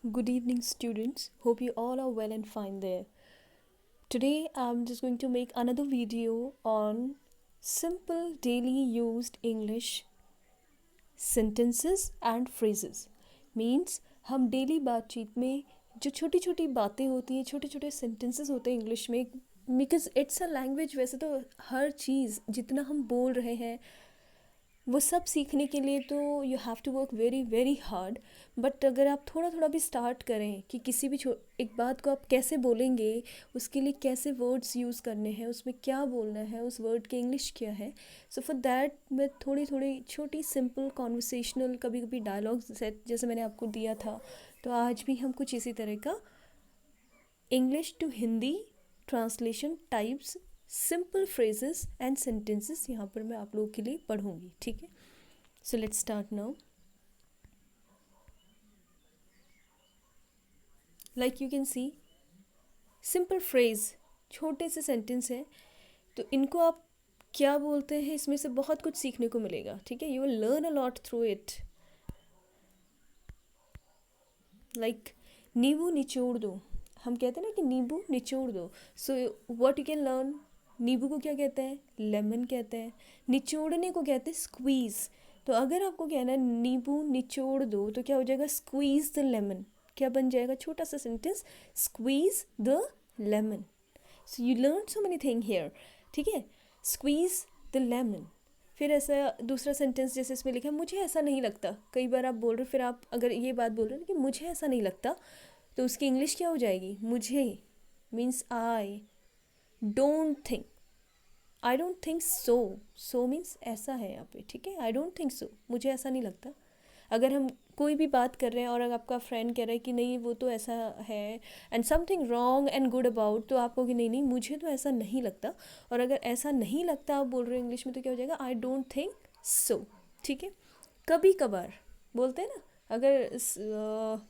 Good evening, students. Hope you all are well and fine there. Today, I'm just going to make another video on simple daily used English sentences and phrases. Means हम daily बातचीत में जो छोटी छोटी बातें होती हैं, छोटे छोटे सेंटेंसेस होते हैं इंग्लिश में, बिकॉज इट्स अ लैंग्वेज. वैसे तो हर चीज़ जितना हम बोल रहे हैं वो सब सीखने के लिए तो you have to work very very hard. But अगर आप थोड़ा थोड़ा भी स्टार्ट करें कि किसी भी एक बात को आप कैसे बोलेंगे, उसके लिए कैसे वर्ड्स यूज़ करने हैं, उसमें क्या बोलना है, उस वर्ड की इंग्लिश क्या है. सो फॉर दैट मैं थोड़ी थोड़ी छोटी सिंपल कॉन्वर्सेशनल कभी कभी डायलॉग सेट जैसे मैंने आपको दिया था, तो आज भी हम कुछ इसी तरह का English to Hindi translation types simple phrases and sentences यहाँ पर मैं आप लोगों के लिए पढ़ूंगी. ठीक है, so let's start now. Like you can C simple phrase, छोटे से सेंटेंस हैं, तो इनको आप क्या बोलते हैं इसमें से बहुत कुछ सीखने को मिलेगा. ठीक है, you will learn a lot through it. Like नींबू निचोड़ दो, हम कहते हैं ना कि नींबू निचोड़ दो. So what you can learn, नींबू को क्या कहते हैं, लेमन कहते हैं. निचोड़ने को कहते हैं स्क्वीज़. तो अगर आपको कहना है नींबू निचोड़ दो, तो क्या हो जाएगा, स्क्वीज़ द लेमन. क्या बन जाएगा, छोटा सा sentence, squeeze the lemon. So you learn so many thing here. ठीक है, स्क्वीज़ द लेमन. फिर ऐसा दूसरा सेंटेंस जैसे इसमें लिखा है, मुझे ऐसा नहीं लगता. कई बार आप बोल रहे हो, फिर आप अगर ये बात बोल रहे हो कि मुझे ऐसा नहीं लगता, तो उसकी इंग्लिश क्या हो जाएगी, मुझे means I don't think. I don't think so, so means ऐसा है यहाँ पे. ठीक है, आई डोंट थिंक सो, मुझे ऐसा नहीं लगता. अगर हम कोई भी बात कर रहे हैं और अगर आपका फ्रेंड कह रहा है कि नहीं वो तो ऐसा है and something wrong and good about, तो आप कहोगे नहीं नहीं मुझे तो ऐसा नहीं लगता. और अगर ऐसा नहीं लगता आप बोल रहे हो इंग्लिश में, तो क्या हो जाएगा, आई डोंट थिंक सो. ठीक है, कभी कभार बोलते हैं ना. अगर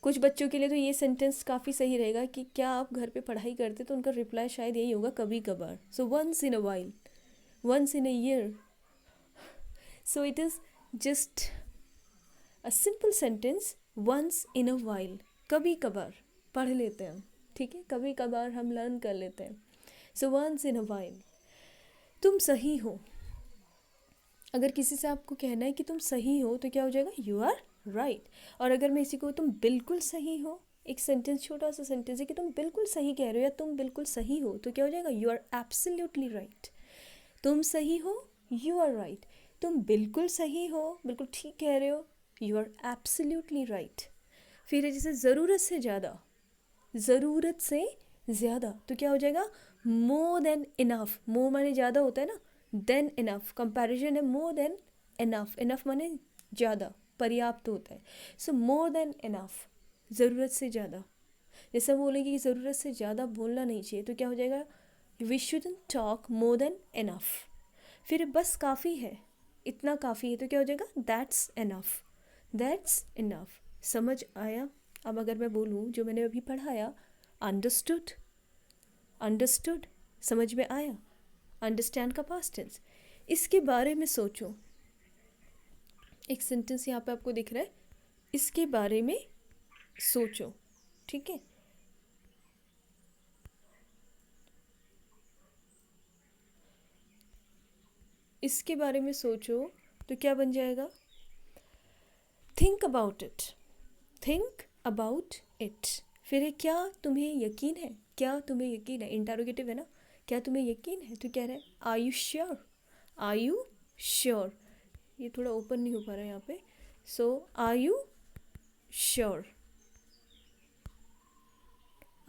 कुछ बच्चों के लिए तो ये सेंटेंस काफ़ी सही रहेगा कि क्या आप घर पे पढ़ाई करते, तो उनका रिप्लाई शायद यही होगा, कभी कभार. So once in a while, once in a year. So it is just a simple sentence, once in a while, कभी कभार पढ़ लेते हैं हम. ठीक है, कभी कभार हम लर्न कर लेते हैं. So once in a while. तुम सही हो, अगर किसी से आपको कहना है कि तुम सही हो, तो क्या हो जाएगा, यू आर राइट. और अगर मैं इसी को तुम बिल्कुल सही हो, एक सेंटेंस छोटा सा सेंटेंस है कि तुम बिल्कुल सही कह रहे हो या तुम बिल्कुल सही हो, तो क्या हो जाएगा, यू आर एब्सोल्युटली राइट. तुम सही हो, यू आर राइट. तुम बिल्कुल सही हो, बिल्कुल ठीक कह रहे हो, यू आर एब्सोल्युटली राइट. फिर है जैसे ज़रूरत से ज़्यादा, ज़रूरत से ज़्यादा, तो क्या हो जाएगा, मोर देन इनफ. मोर माने ज़्यादा होता है ना, देन इनफ कंपैरिजन है, मोर देन इनफ. इनफ माने ज़्यादा, पर्याप्त होता है. सो मोर देन इनफ, ज़रूरत से ज़्यादा. जैसे हम बोलेंगे कि ज़रूरत से ज़्यादा बोलना नहीं चाहिए, तो क्या हो जाएगा, we shouldn't talk more than enough. फिर बस काफ़ी है, इतना काफ़ी है, तो क्या हो जाएगा, दैट्स इनफ. That's enough. समझ आया. अब अगर मैं बोलूँ जो मैंने अभी पढ़ाया, अंडरस्टूड, अंडरस्टूड समझ में आया. अंडरस्टैंड का पास्ट टेंस. इसके बारे में सोचो, एक सेंटेंस यहाँ पे आपको दिख रहा है, इसके बारे में सोचो. ठीक है, इसके बारे में सोचो, तो क्या बन जाएगा, think about it. Think about it. फिर है क्या तुम्हें यकीन है, क्या तुम्हें यकीन है, इंटरोगेटिव है ना, क्या तुम्हें यकीन है, तो कह रहे हैं are you sure, are you sure. ये थोड़ा ओपन नहीं हो पा रहा है यहाँ पे. So are you sure,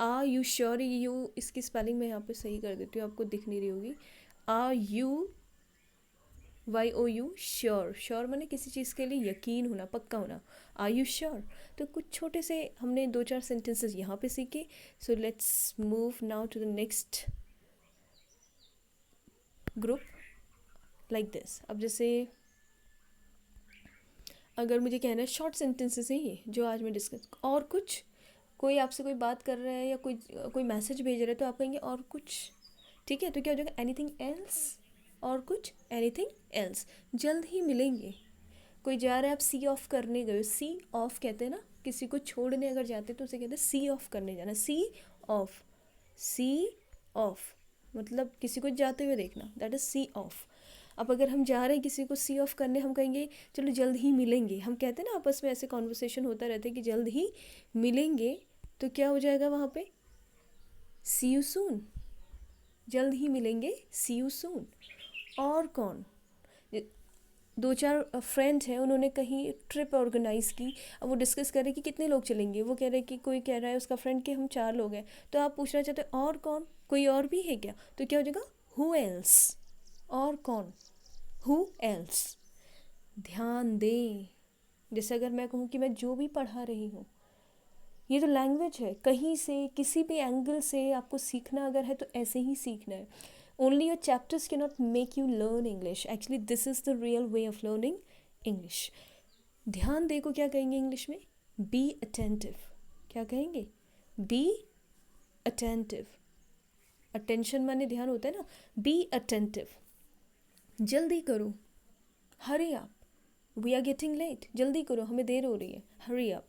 are you sure. You इसकी स्पेलिंग मैं यहाँ पे सही कर देती हूँ, आपको दिख नहीं रही होगी. Are you Y O U sure. Sure मैंने किसी चीज़ के लिए यकीन होना, पक्का होना. Are you sure. तो कुछ छोटे से हमने दो चार सेंटेंसेस यहाँ पे सीखे. So let's move now to the next group like this. अब जैसे अगर मुझे कहना है शॉर्ट सेंटेंसेस हैं ये जो आज मैं डिस्कस, और कुछ, कोई आपसे कोई बात कर रहा है या कोई कोई मैसेज भेज रहा है, तो आप कहेंगे और कुछ. ठीक है, तो क्या हो जाएगा, एनीथिंग एल्स. और कुछ, एनीथिंग एल्स. जल्द ही मिलेंगे. कोई जा रहा है, आप सी ऑफ करने गए, सी ऑफ कहते हैं ना, किसी को छोड़ने अगर जाते तो उसे कहते हैं सी ऑफ करने जाना, सी ऑफ, सी ऑफ मतलब किसी को जाते हुए देखना, दैट इज़ सी ऑफ। अब अगर हम जा रहे हैं किसी को सी ऑफ करने, हम कहेंगे चलो जल्द ही मिलेंगे, हम कहते हैं ना आपस में ऐसे कॉन्वर्सेशन होता रहता है कि जल्द ही मिलेंगे, तो क्या हो जाएगा वहाँ पे, सी यू सून, जल्द ही मिलेंगे, सी यू सून। और कौन, दो चार फ्रेंड हैं, उन्होंने कहीं ट्रिप ऑर्गेनाइज़ की, अब वो डिस्कस कर रहे कि कितने लोग चलेंगे, वो कह रहे कि कोई कह रहा है उसका फ्रेंड कि हम 4 लोग हैं, तो आप पूछना चाहते हो और कौन, कोई और भी है क्या, तो क्या हो जाएगा हु एल्स, और कौन, हु एल्स। ध्यान दें, जैसे अगर मैं कहूँ कि मैं जो भी पढ़ा रही हूँ, ये तो लैंग्वेज है, कहीं से किसी भी एंगल से आपको सीखना अगर है तो ऐसे ही सीखना है। Only your chapters can not make you learn English, actually this is the real way of learning English. ध्यान दे को क्या कहेंगे इंग्लिश में, बी अटेंटिव। क्या कहेंगे, बी अटेंटिव, अटेंशन माने ध्यान होता है ना, बी अटेंटिव। जल्दी करो, hurry up, we are getting late, जल्दी करो हमें देर हो रही है, हरी अप।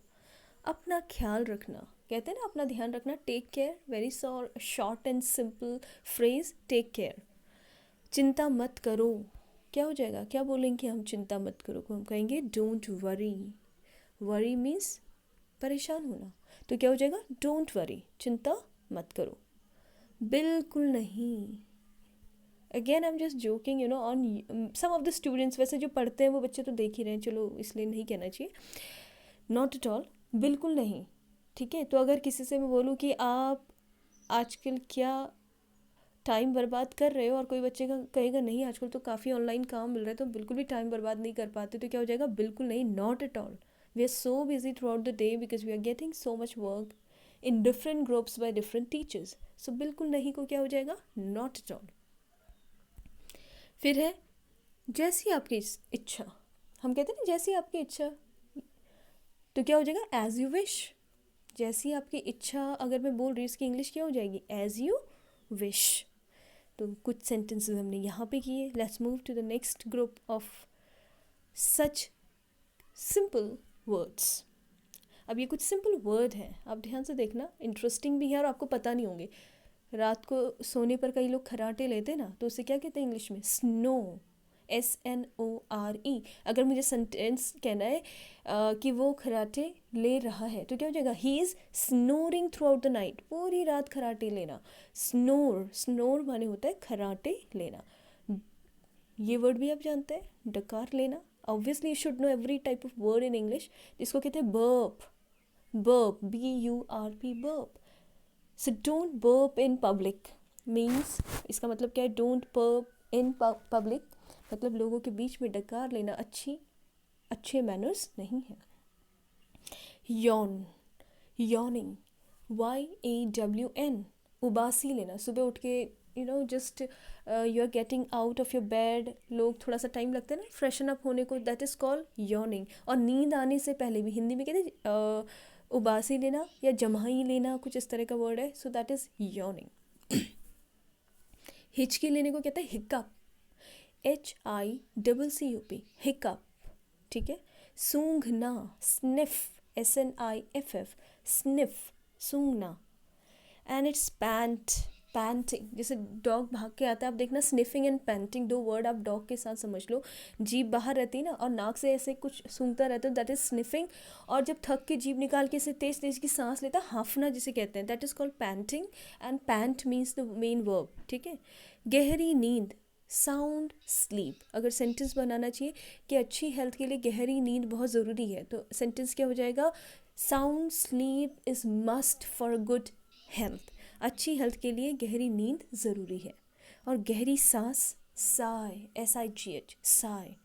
अपना ख्याल रखना, कहते हैं ना अपना ध्यान रखना, take care, very short and simple phrase, take care. चिंता मत करो, क्या हो जाएगा, क्या बोलेंगे हम चिंता मत करो को, हम कहेंगे डोंट वरी। वरी मीन्स परेशान होना, तो क्या हो जाएगा डोंट वरी, चिंता मत करो। बिल्कुल नहीं, again I am just joking you know on some of the students, वैसे जो पढ़ते हैं वो बच्चे तो देख ही रहे हैं, चलो इसलिए नहीं कहना चाहिए, नॉट एट ऑल, बिल्कुल नहीं, ठीक है। तो अगर किसी से मैं बोलूँ कि आप आजकल क्या टाइम बर्बाद कर रहे हो, और कोई बच्चे का कहेगा नहीं आजकल तो काफ़ी ऑनलाइन काम मिल रहा है तो बिल्कुल भी टाइम बर्बाद नहीं कर पाते, तो क्या हो जाएगा बिल्कुल नहीं, not at all. We are so busy throughout the day because we are getting so much work in different groups by different teachers, so बिल्कुल नहीं को क्या हो जाएगा नॉट एट ऑल। फिर है जैसी आपकी इच्छा, हम कहते हैं ना जैसी आपकी इच्छा, तो क्या हो जाएगा एज यू विश। जैसी आपकी इच्छा अगर मैं बोल रही हूँ इसकी इंग्लिश क्या हो जाएगी, एज यू विश। तो कुछ सेंटेंसेस हमने यहाँ पे किए, let's move to the next group of such simple words. अब ये कुछ सिंपल वर्ड हैं, आप ध्यान से देखना, इंटरेस्टिंग भी है और आपको पता नहीं होंगे। रात को सोने पर कई लोग खराटे लेते हैं ना, तो उसे क्या कहते हैं इंग्लिश में, स्नो, SNORE। अगर मुझे सेंटेंस कहना है कि वो खराटे ले रहा है, तो क्या हो जाएगा, he is snoring through out the night, पूरी रात खराटे लेना। स्नोर, स्नोर माने होता है खराटे लेना। ये वर्ड भी आप जानते हैं, डकार लेना। Obviously you should know every type of word in English, जिसको कहते हैं burp, burp, BURP, burp. So don't burp in public means, इसका मतलब क्या है, डोंट बर्प इन पब्लिक मतलब लोगों के बीच में डकार लेना अच्छे मैनर्स नहीं है। यॉन, यॉनिंग, YAWN, उबासी लेना। सुबह उठ के just you are getting out of your bed, लोग थोड़ा सा टाइम लगता है ना फ्रेशन अप होने को, दैट इज़ कॉल्ड यॉनिंग। और नींद आने से पहले भी हिंदी में कहते हैं उबासी लेना या जम्हाई लेना, कुछ इस तरह का वर्ड है, सो दैट इज़ यॉनिंग। हिचकी लेने को कहते हैं हिकअप, HICCUP, हिकअप, ठीक है। सूंघना, स्निफ, SNIFF, स्निफ, सूंघना। एंड इट्स पैंट, पैंटिंग, जैसे डॉग भाग के आता है, आप देखना स्निफिंग एंड पैंटिंग, दो वर्ड आप डॉग के साथ समझ लो। जीभ बाहर रहती है ना और नाक से ऐसे कुछ सूंघता रहता है, दैट इज़ स्निफिंग। और जब थक के जीभ निकाल के ऐसे तेज तेज की सांस लेता है, हाफना जिसे कहते हैं, that is called painting. And pant means the main verb, ठीक है। गहरी नींद, साउंड स्लीप। अगर सेंटेंस बनाना चाहिए कि अच्छी हेल्थ के लिए गहरी नींद बहुत ज़रूरी है, तो सेंटेंस क्या हो जाएगा, sound sleep is must for good health. अच्छी हेल्थ के लिए गहरी नींद ज़रूरी है। और गहरी सांस, साय, SIGH, साय।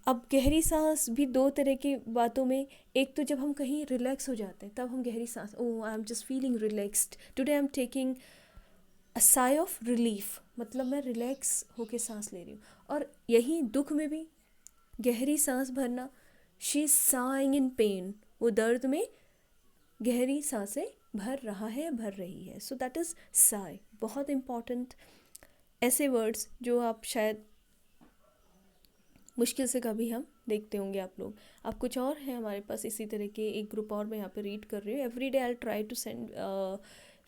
अब गहरी सांस भी दो तरह की बातों में, एक तो जब हम कहीं रिलैक्स हो जाते हैं तब हम गहरी सांस, oh I am just feeling relaxed today, I am taking a sigh of relief, मतलब मैं रिलैक्स होके सांस ले रही हूँ। और यही दुख में भी गहरी सांस भरना, she is saying in pen, वो दर्द में गहरी सांसें भर रहा है, भर रही है, सो दैट इज़ साई। बहुत इम्पॉर्टेंट ऐसे वर्ड्स जो आप शायद मुश्किल से कभी हम देखते होंगे आप लोग। अब कुछ और है हमारे पास इसी तरह के, एक ग्रुप और मैं यहाँ पे रीड कर रही हूँ। Every day I try to send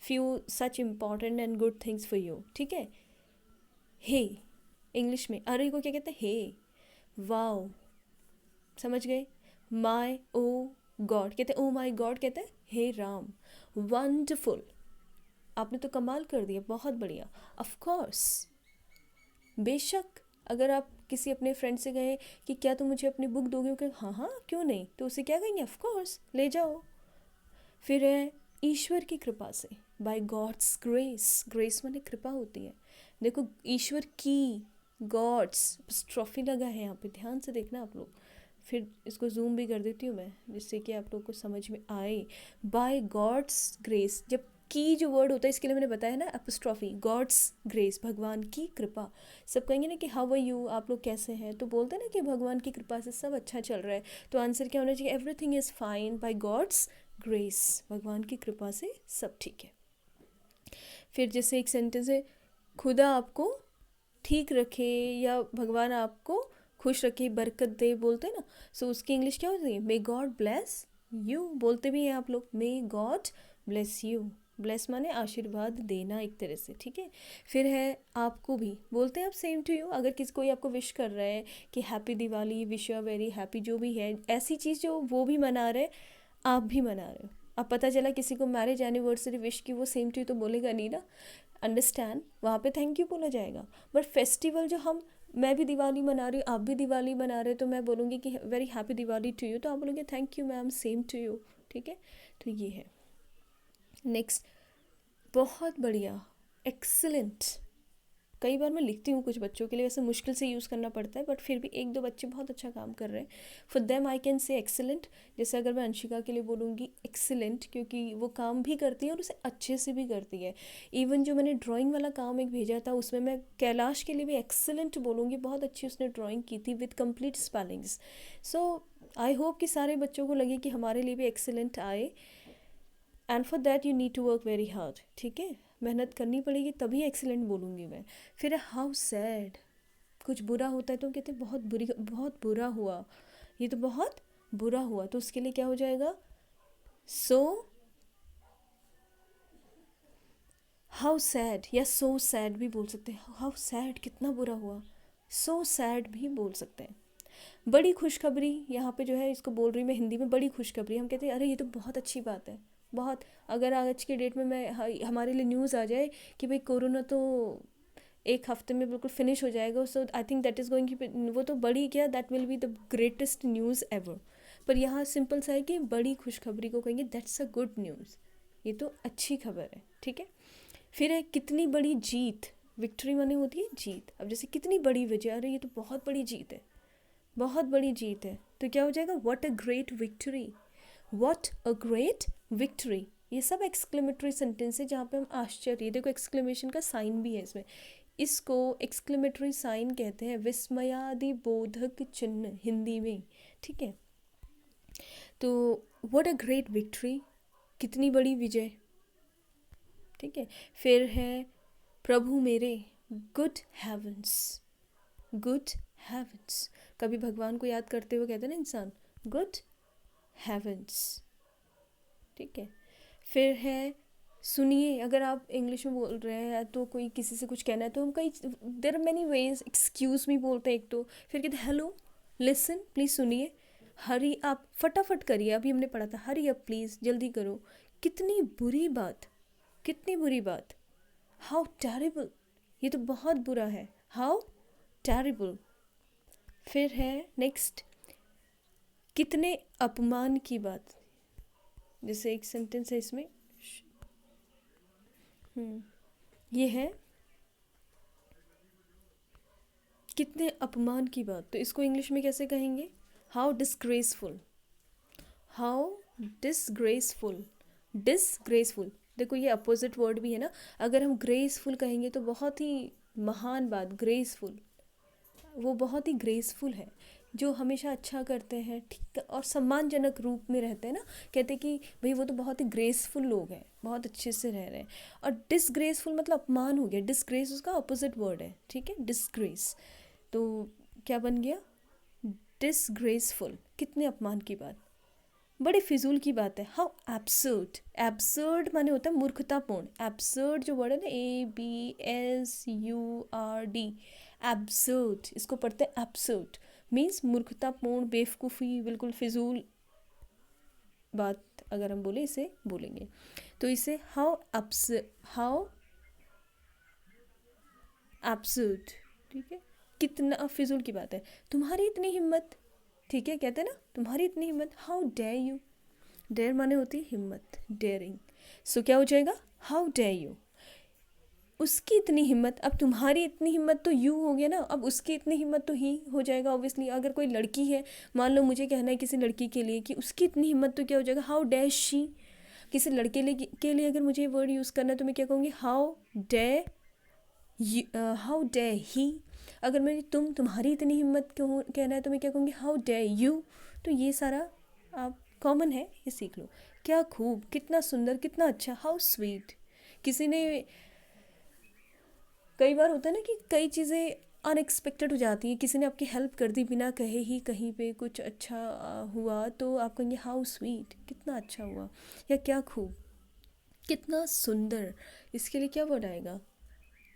few such important and good things for you, ठीक है। हे, इंग्लिश में अरे को क्या कहते हैं, हे। वाओ, समझ गए। माई ओ गॉड कहते हैं, ओ माई गॉड कहते हैं हे राम। वंडरफुल, आपने तो कमाल कर दिया, बहुत बढ़िया। ऑफ कोर्स, बेशक, अगर आप किसी अपने फ्रेंड से कहें कि क्या तुम मुझे अपनी बुक दोगे, कि हाँ हाँ क्यों नहीं, तो उसे क्या कहेंगे, ऑफ कोर्स ले जाओ। फिर है ईश्वर की कृपा से, बाय गॉड्स ग्रेस। ग्रेस माने कृपा होती है। देखो ईश्वर की, गॉड्स ट्रॉफी लगा है यहाँ पे, ध्यान से देखना आप लोग। फिर इसको जूम भी कर देती हूँ मैं, जिससे कि आप लोग को समझ में आए। बाय गॉड्स ग्रेस, जब की जो वर्ड होता है इसके लिए मैंने बताया ना एपोस्ट्रॉफी, गॉड्स ग्रेस, भगवान की कृपा। सब कहेंगे ना कि हाउ आर यू, आप लोग कैसे हैं, तो बोलते हैं ना कि भगवान की कृपा से सब अच्छा चल रहा है। तो आंसर क्या होना चाहिए, everything is fine by God's grace, भगवान की कृपा से सब ठीक है। फिर जैसे एक सेंटेंस है, खुदा आपको ठीक रखे या भगवान आपको खुश रखे, बरकत दे, बोलते हैं ना। सो उसकी इंग्लिश क्या होती है, मे गॉड ब्लेस यू, बोलते भी हैं आप लोग, may God bless you. Bless माने आशीर्वाद देना एक तरह से, ठीक है। फिर है आपको भी, बोलते हैं आप सेम टू यू, अगर किसी कोई आपको विश कर रहा है कि happy Diwali, wish you very happy, जो भी है ऐसी चीज़ जो वो भी मना रहे, आप भी मना रहे हो। अब पता चला किसी को मैरिज एनिवर्सरी विश की, वो सेम टू यू तो बोलेगा नहीं ना, अंडरस्टैंड, वहाँ पे थैंक यू बोला जाएगा। बट फेस्टिवल जो हम, मैं भी दिवाली मना रही हूँ, आप भी दिवाली मना रहे हो, तो मैं बोलूँगी कि very happy Diwali to you, तो आप बोलोगे thank you ma'am, same to you, ठीक है। तो ये है। नेक्स्ट, बहुत बढ़िया, एक्सीलेंट। कई बार मैं लिखती हूँ कुछ बच्चों के लिए, वैसे मुश्किल से यूज़ करना पड़ता है, बट फिर भी एक दो बच्चे बहुत अच्छा काम कर रहे हैं, for them I can say excellent. जैसे अगर मैं अंशिका के लिए बोलूँगी एक्सीलेंट, क्योंकि वो काम भी करती है और उसे अच्छे से भी करती है। इवन जो मैंने ड्राइंग वाला काम एक भेजा था, उसमें मैं कैलाश के लिए भी एक्सीलेंट बोलूँगी, बहुत अच्छी उसने ड्राइंग की थी with complete spellings. So I hope कि सारे बच्चों को लगे कि हमारे लिए भी एक्सीलेंट आए, and for that you need to work very hard, ठीक है, मेहनत करनी पड़ेगी, तभी एक्सीलेंट बोलूँगी मैं। फिर हाउ सैड, कुछ बुरा होता है तो कहते हैं बहुत बुरा हुआ, ये तो बहुत बुरा हुआ, तो उसके लिए क्या हो जाएगा, सो हाउ सैड, या सो सैड भी बोल सकते हैं, हाउ सैड कितना बुरा हुआ, सो सैड भी बोल सकते हैं। बड़ी खुशखबरी, यहाँ पे जो है इसको बोल रही मैं हिंदी में, बड़ी खुशखबरी, हम कहते हैं अरे ये तो बहुत अच्छी बात है, बहुत। अगर आज के डेट में हमारे लिए न्यूज़ आ जाए कि भाई कोरोना तो एक हफ्ते में बिल्कुल फिनिश हो जाएगा, so I think that is going, वो तो बड़ी क्या, that will be the greatest news ever. पर यहाँ सिंपल सा है कि बड़ी खुशखबरी को कहेंगे दैट्स अ गुड न्यूज़, ये तो अच्छी खबर है, ठीक है। फिर है कितनी बड़ी जीत, विक्ट्री माने होती है जीत। अब जैसे कितनी बड़ी विजय, अरे ये तो बहुत बड़ी जीत है, बहुत बड़ी जीत है, तो क्या हो जाएगा, what a great victory, what a great victory. ये सब एक्सक्लेमेटरी सेंटेंस है जहाँ पे हम आश्चर्य, देखो एक्सक्लेमेशन का साइन भी है इसमें, इसको एक्सक्लेमेटरी साइन कहते हैं, विस्मयादि बोधक चिन्ह हिंदी में, ठीक है। तो व्हाट अ ग्रेट विक्ट्री, कितनी बड़ी विजय, ठीक है। फिर है प्रभु मेरे, गुड हेवंस, गुड हेवंस, कभी भगवान को याद करते हुए कहते हैं ना इंसान, गुड हेवंस, ठीक है। फिर है सुनिए, अगर आप इंग्लिश में बोल रहे हैं तो कोई किसी से कुछ कहना है तो हम कई, there are many ways, excuse me बोलते हैं एक तो, फिर कहते हैं हेलो, लिसन प्लीज़ सुनिए, हरी आप फटाफट करिए, अभी हमने पढ़ा था हरी अप प्लीज़, जल्दी करो, कितनी बुरी बात, कितनी बुरी बात, हाउ टेरिबल, ये तो बहुत बुरा है, हाउ टेरिबल। फिर है नेक्स्ट, कितने अपमान की बात, जैसे एक सेंटेंस है इसमें, ये है कितने अपमान की बात, तो इसको इंग्लिश में कैसे कहेंगे, how disgraceful, how disgraceful, disgraceful. देखो ये अपोजिट वर्ड भी है ना, अगर हम ग्रेसफुल कहेंगे तो बहुत ही महान बात, ग्रेसफुल, वो बहुत ही ग्रेसफुल है, जो हमेशा अच्छा करते हैं, ठीक, और सम्मानजनक रूप में रहते हैं ना, कहते हैं कि भाई वो तो बहुत ही ग्रेसफुल लोग हैं, बहुत अच्छे से रह रहे हैं। और डिसग्रेसफुल मतलब अपमान हो गया, डिसग्रेस उसका अपोजिट वर्ड है, ठीक है, डिसग्रेस। तो क्या बन गया, डिसग्रेसफुल, कितने अपमान की बात, बड़ी फिजूल की बात है। हाउ एब्सर्ड, एब्सर्ड माने होता है मूर्खतापूर्ण। एब्सर्ड जो वर्ड है ना, ABSURD, एब्सर्ड, इसको पढ़ते हैं एब्सर्ड, मीन्स मूर्खतापूर्ण, बेवकूफ़ी, बिल्कुल फिजूल बात अगर हम बोले इसे बोलेंगे। तो इसे हाउ एब्सर्ड, ठीक है, कितना फिजूल की बात है, तुम्हारी इतनी हिम्मत, ठीक है, कहते हैं ना तुम्हारी इतनी हिम्मत, हाउ डेयर यू, डेयर माने होती है हिम्मत, डेयरिंग। सो क्या हो जाएगा, हाउ डेयर यू, उसकी इतनी हिम्मत, अब तुम्हारी इतनी हिम्मत तो यू हो गया ना, अब उसकी इतनी हिम्मत तो ही हो जाएगा ऑब्वियसली। अगर कोई लड़की है, मान लो मुझे कहना है किसी लड़की के लिए कि उसकी इतनी हिम्मत, तो क्या हो जाएगा, हाउ डेयर शी। किसी लड़के के लिए अगर मुझे वर्ड यूज़ करना है तो मैं क्या कहूँगी, हाउ डेयर ही। अगर मैं तुम्हारी इतनी हिम्मत कहना है तो मैं क्या कहूँगी, हाउ डेयर यू। तो ये सारा आप कॉमन है, ये सीख लो। क्या खूब, कितना सुंदर, कितना अच्छा, हाउ स्वीट। किसी ने, कई बार होता है ना कि कई चीज़ें अनएक्सपेक्टेड हो जाती है, किसी ने आपकी हेल्प कर दी बिना कहे ही, कहीं पे कुछ अच्छा हुआ तो आप कहेंगे हाउ स्वीट, कितना अच्छा हुआ, या क्या खूब, कितना सुंदर। इसके लिए क्या वर्ड आएगा,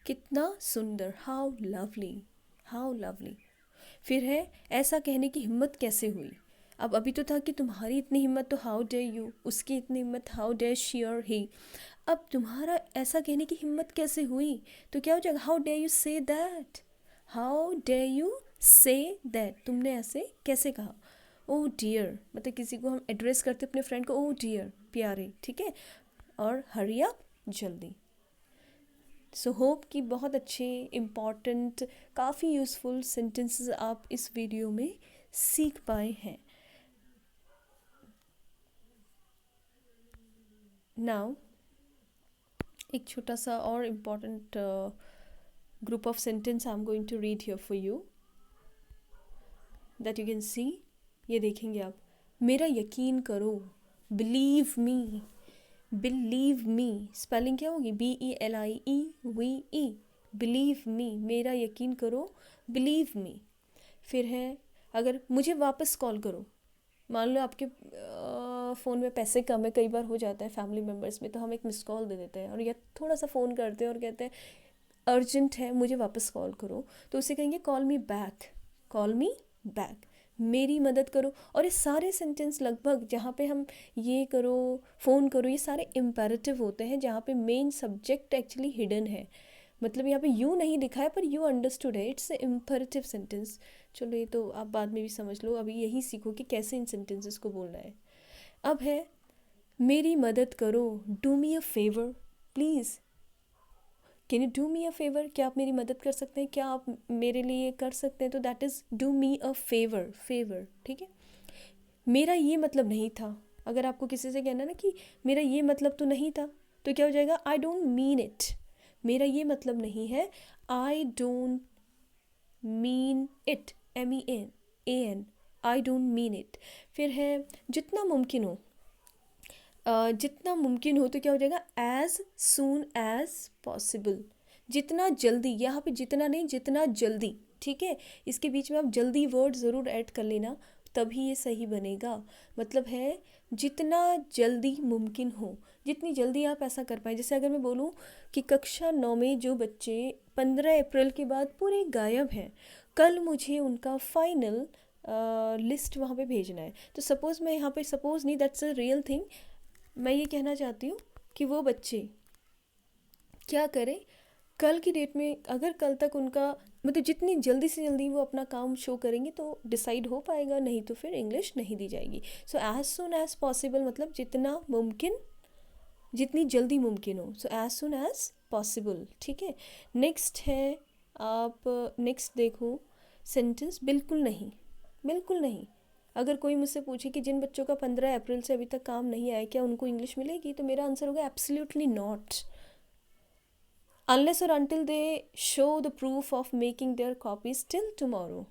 कितना सुंदर, हाउ लवली, हाउ लवली। फिर है ऐसा कहने की हिम्मत कैसे हुई। अब अभी तो था कि तुम्हारी इतनी हिम्मत, तो हाउ डेयर यू, उसकी इतनी हिम्मत, हाउ डेयर शी और ही। अब तुम्हारा ऐसा कहने की हिम्मत कैसे हुई, तो क्या हो जाएगा, how dare you say that, how dare you say that, तुमने ऐसे कैसे कहा। ओ डियर, मतलब किसी को हम एड्रेस करते अपने फ्रेंड को, ओ डियर, प्यारे, ठीक है, और हरी अप, जल्दी। सो होप कि बहुत अच्छे इम्पॉर्टेंट, काफ़ी यूज़फुल सेंटेंसेस आप इस वीडियो में सीख पाए हैं। नाउ एक छोटा सा और important group of sentence I am going to read here for you, that you can see. ये देखेंगे आप, मेरा यकीन करो, believe me, believe me, spelling क्या होगी, BELIEVE, बिलीव मी, मेरा यकीन करो, बिलीव मी। फिर है, अगर मुझे वापस कॉल करो, मान लो आपके फ़ोन में पैसे कम है, कई बार हो जाता है फैमिली मेम्बर्स में, तो हम एक मिस कॉल दे देते हैं और या थोड़ा सा फ़ोन करते हैं और कहते हैं अर्जेंट है, मुझे वापस कॉल करो, तो उसे कहेंगे call me back, call me back, मेरी मदद करो। और ये सारे सेंटेंस लगभग जहाँ पे हम ये करो, फ़ोन करो, ये सारे इम्पेरेटिव होते हैं, जहाँ पे मेन सब्जेक्ट एक्चुअली हिडन है, मतलब यहाँ पे यू नहीं लिखा है पर यू अंडरस्टूड है, इट्स इम्पेरेटिव सेंटेंस। चलो ये तो आप बाद में भी समझ लो, अभी यही सीखो कि कैसे इन सेंटेंसेस को बोलना है। अब है, मेरी मदद करो, do me a favour please, can you do me a favour, क्या आप मेरी मदद कर सकते हैं, क्या आप मेरे लिए कर सकते हैं, तो that is do me a favour, favour, ठीक है। मेरा ये मतलब नहीं था, अगर आपको किसी से कहना ना कि मेरा ये मतलब तो नहीं था, तो क्या हो जाएगा, आई डोंट मीन इट, मेरा ये मतलब नहीं है, I don't mean it, MEAN, I don't mean it. फिर है, जितना मुमकिन हो, जितना मुमकिन हो, तो क्या हो जाएगा, एज सून एज पॉसिबल, जितना जल्दी, यहाँ पे जितना नहीं, जितना जल्दी, ठीक है, इसके बीच में आप जल्दी वर्ड ज़रूर ऐड कर लेना, तभी ये सही बनेगा। मतलब है जितना जल्दी मुमकिन हो, जितनी जल्दी आप ऐसा कर पाए। जैसे अगर मैं बोलूँ कि कक्षा 9 में जो बच्चे 15 अप्रैल के बाद पूरे गायब हैं, कल मुझे उनका फाइनल लिस्ट वहाँ पे भेजना है, तो सपोज़ मैं यहाँ पे, सपोज़ नहीं, दैट्स अ रियल थिंग, मैं ये कहना चाहती हूँ कि वो बच्चे क्या करें, कल की डेट में, अगर कल तक उनका, मतलब जितनी जल्दी से जल्दी वो अपना काम शो करेंगे तो डिसाइड हो पाएगा, नहीं तो फिर इंग्लिश नहीं दी जाएगी। So as soon as possible, मतलब जितना मुमकिन, जितनी जल्दी मुमकिन हो, so as soon as possible, ठीक है। नेक्स्ट है, आप नेक्स्ट देखो सेंटेंस, बिल्कुल नहीं, बिल्कुल नहीं। अगर कोई मुझसे पूछे कि जिन बच्चों का 15 अप्रैल से अभी तक काम नहीं आया, क्या उनको इंग्लिश मिलेगी, तो मेरा आंसर होगा एब्सोल्युटली नॉट, अनलेस और until they show the proof of making their copies till tomorrow.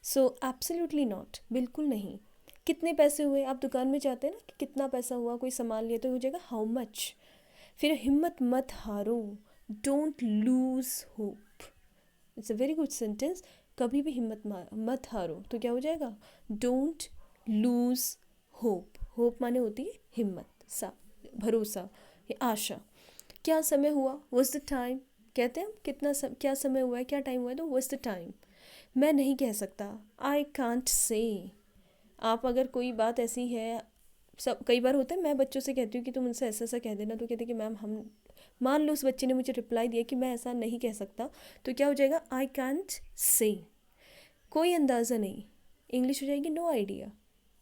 So absolutely not, बिल्कुल नहीं। कितने पैसे हुए, आप दुकान में जाते हैं ना कि कितना पैसा हुआ, कोई सामान लिया तो हो जाएगा हाउ मच। फिर हिम्मत मत हारो, don't lose hope, it's a very good sentence, कभी भी हिम्मत मत हारो। तो क्या हो जाएगा, डोंट लूज़ होप। होप माने होती है हिम्मत, भरोसा या आशा। क्या समय हुआ, वॉज द टाइम। कहते हैं हम कितना क्या समय हुआ है, क्या टाइम हुआ है, तो वॉज द टाइम। मैं नहीं कह सकता, आई कांट से। आप अगर कोई बात ऐसी है, सब कई बार होता है, मैं बच्चों से कहती हूँ कि तुम उनसे ऐसा ऐसा कह देना, तो कहते हैं कि मैम हम, मान लो उस बच्चे ने मुझे रिप्लाई दिया कि मैं ऐसा नहीं कह सकता, तो क्या हो जाएगा, आई कांट से। कोई अंदाज़ा नहीं, इंग्लिश हो जाएगी नो आइडिया।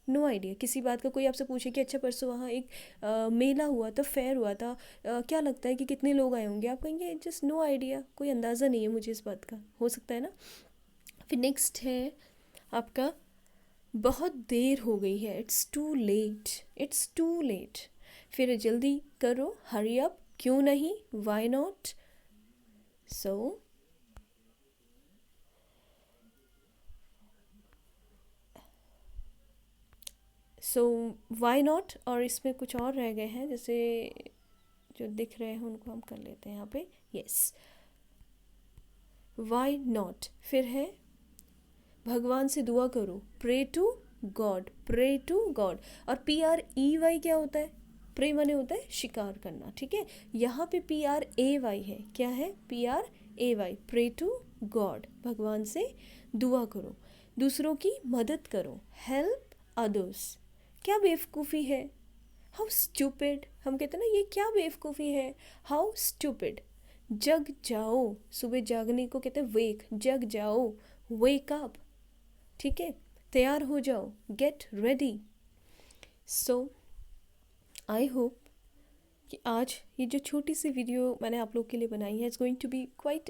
नो आइडिया, किसी बात का कोई आपसे पूछे कि अच्छा परसों वहाँ एक मेला हुआ था, फेयर हुआ था, क्या लगता है कि कितने लोग आए होंगे, आप कहेंगे जस्ट नो आइडिया, कोई अंदाज़ा नहीं है मुझे इस बात का। हो सकता है ना। फिर नेक्स्ट है आपका, बहुत देर हो गई है, it's too late. It's too late. फिर जल्दी करो, हरी अप, क्यों नहीं, why not. So why not, और इसमें कुछ और रह गए हैं, जैसे जो दिख रहे हैं उनको हम कर लेते हैं यहाँ पे। Yes, why not. फिर है भगवान से दुआ करो, pray to God, pray to God. और PREY क्या होता है, प्रे माने होता है शिकार करना, ठीक है। यहाँ पे PRAY है, क्या है, PRAY, प्रे टू गॉड, भगवान से दुआ करो। दूसरों की मदद करो, हेल्प अदर्स। क्या बेवकूफ़ी है, हाउ स्टूपिड। हम कहते हैं ना ये क्या बेवकूफ़ी है, हाउ स्टूपिड। जग जाओ, सुबह जागने को कहते हैं वेक, जग जाओ, वेक अप, ठीक है, तैयार हो जाओ, get ready. So I hope कि आज ये जो छोटी सी वीडियो मैंने आप लोग के लिए बनाई है, it's going to be quite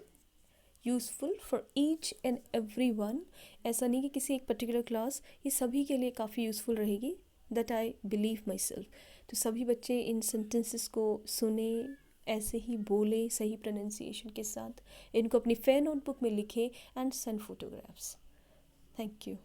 useful for each and every one. ऐसा नहीं कि किसी एक पर्टिकुलर क्लास, ये सभी के लिए काफ़ी यूज़फुल रहेगी, that I believe my self. तो सभी बच्चे इन सेंटेंसेस को सुने, ऐसे ही बोले सही प्रोनाउंसिएशन के साथ, इनको अपनी फेयर नोटबुक में लिखें and send photographs. Thank you.